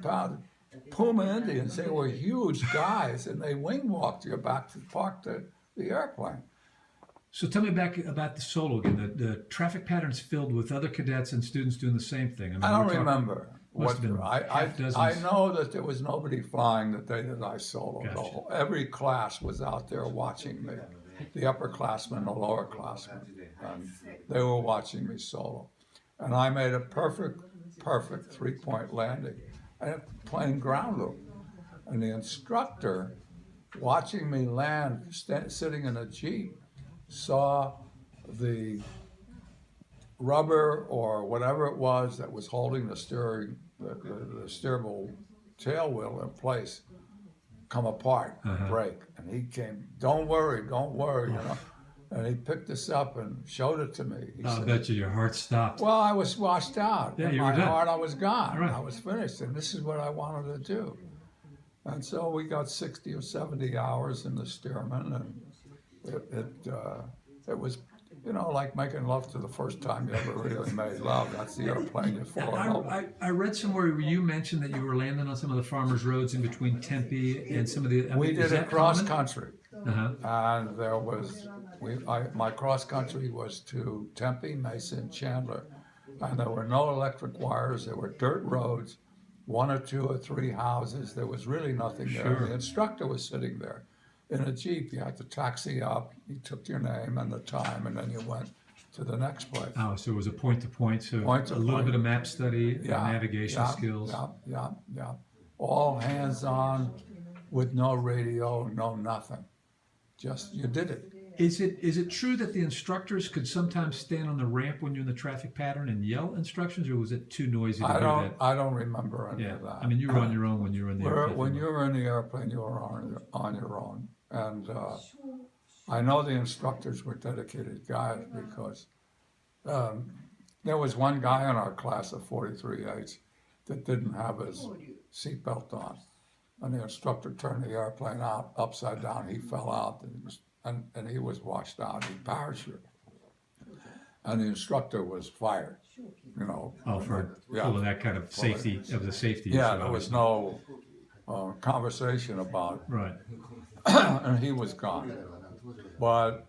600-pound Puma Indians. They were huge guys, and they wing walked you back to park the airplane. So tell me back about the solo again. The traffic pattern's filled with other cadets and students doing the same thing. I don't remember. Must have been I know that there was nobody flying the day that I soloed. Gotcha. Every class was out there watching me, the upperclassmen, the lowerclassmen, and they were watching me solo. And I made a perfect 3-point landing, and playing ground loop. And the instructor, watching me land, sitting in a Jeep, saw the rubber or whatever it was that was holding the steering, the steerable tail wheel in place, come apart, break. And he came, don't worry, you know. And he picked this up and showed it to me. I'll bet you your heart stopped. Well, I was washed out. Yeah, in you my were done. heart, I was gone. Right. I was finished, and this is what I wanted to do. And so we got 60 or 70 hours in the Stearman, and it was, you know, like making love to the first time you ever really made love. That's the airplane you fall in love with. I read somewhere where you mentioned that you were landing on some of the farmers' roads in between Tempe and some of the. We did it cross common? country, and there was my cross country was to Tempe, Mesa, and Chandler, and there were no electric wires. There were dirt roads, 1 or 2 or 3 houses. There was really nothing there. Sure. The instructor was sitting there in a Jeep. You had to taxi up. He took your name and the time, and then you went to the next place. Oh, so it was a point-to-point, so Point to a little point. bit of map study, navigation skills. Yeah. All hands-on, with no radio, no nothing. Just, you did it. Is it true that the instructors could sometimes stand on the ramp when you're in the traffic pattern and yell instructions, or was it too noisy to hear that? I don't remember any Yeah, of that. I mean, you were on your own when you were in the airplane. When you were in the airplane, you were on your own. And I know the instructors were dedicated guys because there was one guy in our class of 43As that didn't have his seatbelt on. And the instructor turned the airplane out upside down. He fell out and he was washed out. He parachuted. And the instructor was fired, you know. Oh, for pulling that kind of safety, of the safety issue. Yeah, there was no conversation about it. Right. And he was gone. But